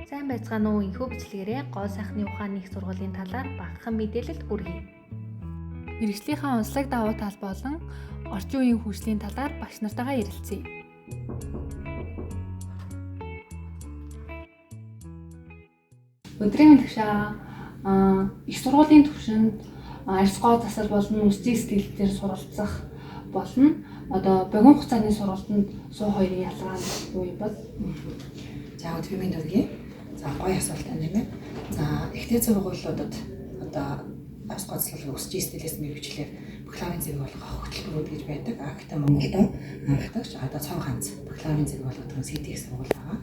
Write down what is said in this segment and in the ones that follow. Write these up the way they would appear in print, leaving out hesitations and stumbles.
Сайн байцгаана уу энэхүү бичлэгээрээ гоо сайхны ухааны их сургуулийн талаар багахан мэдээлэлд хүргэе. Мэргэжлийнхаа онцлог давуу тал болон орчин үеийн хөгжлийн талаар багш нартайгаа ярилцъя. Өдрийн төвшөө их сургуулийн түвшинд арьс гоо засал болон үсгийн сэтгэлдээр суралцах болно. Одоо богино хугацааны сургалтанд суу хоёрын ялгаа нь юу юм бол? За өдрийн төргий. За гоё асуулт байна тийм ээ. За ихтэй сургуулиудад одоо арьс гоо заслал үсгийн сэтгэлээс мэргэжлэр бакалаврын зэрэг болгох хөтөлбөрүүд гэж байдаг. Гэхдээ Монголд анхдагч одоо цон ганц бакалаврын зэрэг болгох CTX сургууль байгаа.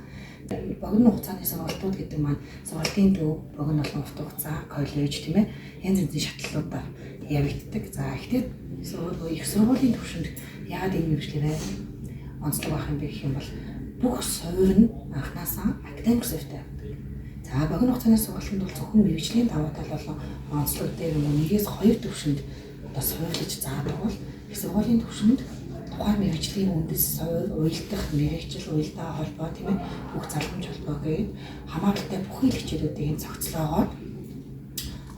Богино хугацааны сургалтууд гэдэг маань сургалтын төв, богино болон урт хугацаа, коллеж тийм ээ. Янз янзын шатлалуудаар явагддаг. За ихтэй их сургуулийн түвшинд яагаад энэ мэргэжлэрээ онцлог байх юм бэ гэх юм бол бүх суурь нь анханасаа академик суурьтай байдаг. За богино хугацааны сургалтанд бол зөвхөн мэргэжлийн давуу тал болон онцлог дээр нэгээс хоёр түвшинд одоо суурлаж заадаг бол их сургуулийн түвшинд тухайн мэргэжлийн үндэс суурь, уялдах мэргэжил, уялдаа холбоо тийм ээ бүх залхамж холбоо гээд хамааралтай бүхий л хичээлүүдийн цогцлоогоор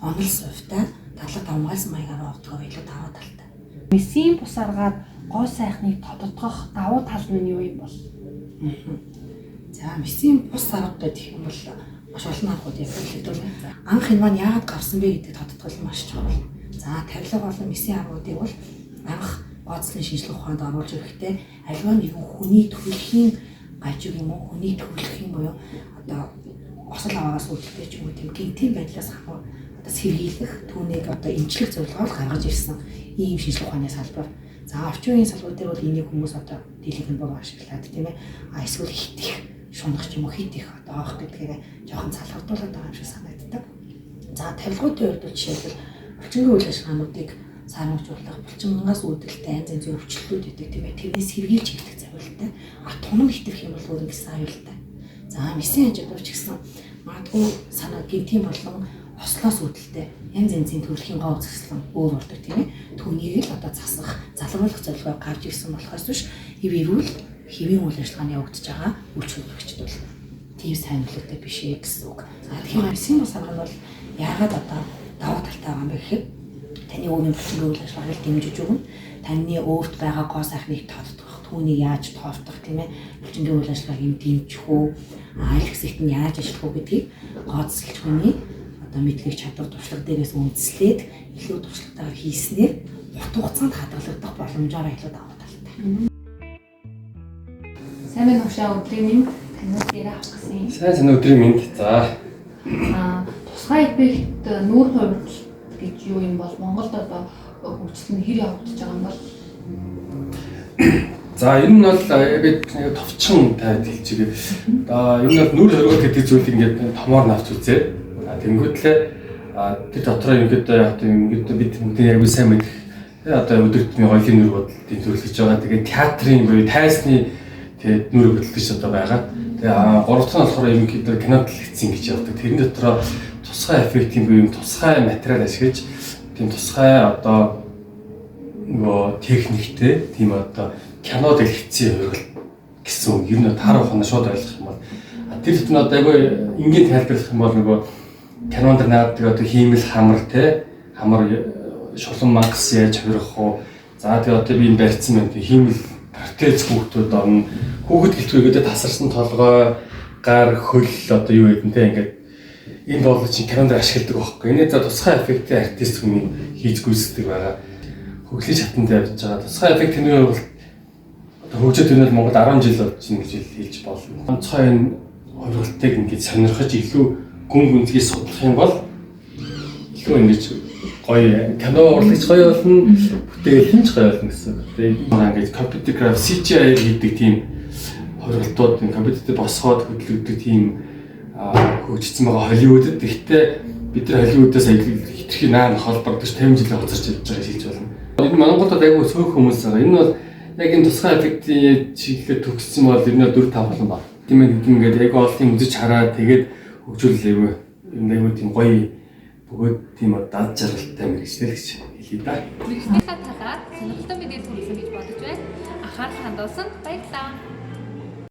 онол суурьтай 75 маягаар овдгоо илүү давуу талтай. Мессийн бус аргаар гоо сайхныг тодтогох давуу тал нь юу юм бол? За мессийн бус арга гэх юм бол маш олон аргууд явагддаг. Анх энэ маань яагаад гарсан бэ гэдэг тодтогол маш чухал. За тавилга болон мессийн аргуудыг бол анх гооцлын шинжилгээ ухаанд оруулж ирэхдээ аливаа нэгэн хүний төрөлхийн гажиг юм уу, хүний төрөлхийн буюу одоо осол аваагаас үүдэлтэй ч юм уу тийм гинтийн байдлаас хамаа одоо сэргийлэх түүнийг одоо эмчлэх зорилгоор гаргаж ирсэн ийм шинжилгээ ухааны салбар. За орчин үеийн салбар дээр бол энийг хүмүүс одоо дийлэнх боо ашиглаад тийм ээ. Эсвэл хит их шунах ч юм уу хит их одоо авах гэдгээр жоохон салгардуулаад байгаа юм шиг санагддаг. За тавилгуудын хувьд бол жишээлбэл орчингийн үйл ажиллагаануудыг саарамжуулах, булчингаас үүдэлтэй янз янзын өвчлөлүүд өгдөг тийм ээ. Тэрнээс сэргийлж эхлэх зорилготой. Тунам хитрэх юм бол өөр гэсэн аюултай. За мессийн хажуудаар ч гэсэн магадгүй санаа гинтийн болон ослоос үүдэлтэй янз янзын төрөлхийн гоо үзэсгэлэн өөр болдог тийм ээ. Түүнийг л одоо засах, залгуулах зорилгоор гарч ирсэн болохоос биш хэвээрүүл хэвийн үйл ажиллагааны явагдаж байгаа үйл хөдлөгчд бол тийм сайн нөлөөтэй биш ээ гэсэн үг. За тэгэхээр мессийн бус арга нь бол яагаад одоо давуу талтай байгаа юм бэ гэхээр таны өөрийн булчингийн үйл ажиллагааг дэмжиж өгнө. Таны өөрт байгаа гоо сайхныг тодтогох, түүнийг яаж тоортох тийм ээ. Булчингийн үйл ажиллагааг дэмжих үү, аль хэсэгт нь яаж ажиллах уу гэдгийг гоо засалчгүй мэдлэг чадвар туршлага дээрээс үндэслээд илүү туршлагатайгаар хийснээр урт хугацаанд хадгалагдах боломжоор илүү давуу талтай. Сайн байна уу өдрийн минь танаас ярих гэсэн. Сайн өдрийн минь. За. Тусгай эффект нүүр хувирал гэж юу юм бол Монголд одоо хөгжил нь хэр явагдаж байгаа юм бол? За энэ нь бол яг товчхон таад хэлчихээ. Энэ нь бол нүүр хувирал гэдэг зүйл ингээд томоор навч үзээ. Тэнгүүтлээ тэр дотроо ингээд бид бүгдээ яг сайн мэдэх одоо өдөртний гоёлын нүүр бодлын төлөвлөж байгаа. Тэгээд театрын буюу тайсны тэгээд нүүр бодлогч одоо байгаа. Тэгээд гурав дахь нь болохоор ерөнхийдөө кинод хэлсэн гэж явдаг. Тэрэн дотроо тусгай эффектийн буюу тусгай материал ашиглаж тийм тусгай одоо нөгөө техниктэй тийм одоо кинод хэлсэн хувирал гэсэн үг. Ер нь таарах хоноо шууд ойлгох юм бол тэр дотор нь одоо айгүй энгийн тайлбарлах юм бол нөгөө кинонд наадаг одоо хиймэл хамар те хамар шулан мангас яаж хувирах уу. За тэгээ одоо би энэ барьцсан байна. Хиймэл протез хүүхдүүд орно. Хүүхэд гэлтгүйгээд тасарсан толгой, гар, хөл одоо юу гэдэг нь те ингээд энэ бол чи кинонд ашигладаг байхгүй. Энэ за тусгай эффектийн артист хүмүүс хийж гүйцэтгэдэг байгаа. Хөгжлийн шатанд явж байгаа. Тусгай эффект нь бол одоо хөгжөөд өнөөл Монгол 10 жил болж байна гэж хэлж болно. Онцгой энэ хувиралтыг ингээд сонирхож илүү гүн гүнзгий судлах юм бол илүү ингэж гоё кино урлагч гоё болно, бүтээл хэмж гоё болно гэсэн. Тэгээд ингээд компьютер график CGI хийдэг тийм хувиралтууд компьютер босгоод хөдөлгдөг тийм хөгжсөн байгаа Холливуудад. Гэхдээ бид нар Холливуудаас хитрхи наан холбогдож 50 жилийн хоцорч явж байгааг хэлж болно. Энэ Монголд айгүй цөөх хүмүүс байгаа. Энэ бол яг энэ тусгай эффектийн чиглэлээр төгссөн бол ер нь 4-5 болон баг. Тийм ингээд айгүй олон үзэж хараад тэгээд хөгжүүлээгүй юм тийм гоё бөгөөд тийм дад жаргалтай мэргэжлэл гэж хэлье да. Мэргэжлийнхаа талаар сонирхолтой мэдээлэл төрүүлсэн гэж бодож байна. Анхаарал хандуулсанд баярлалаа.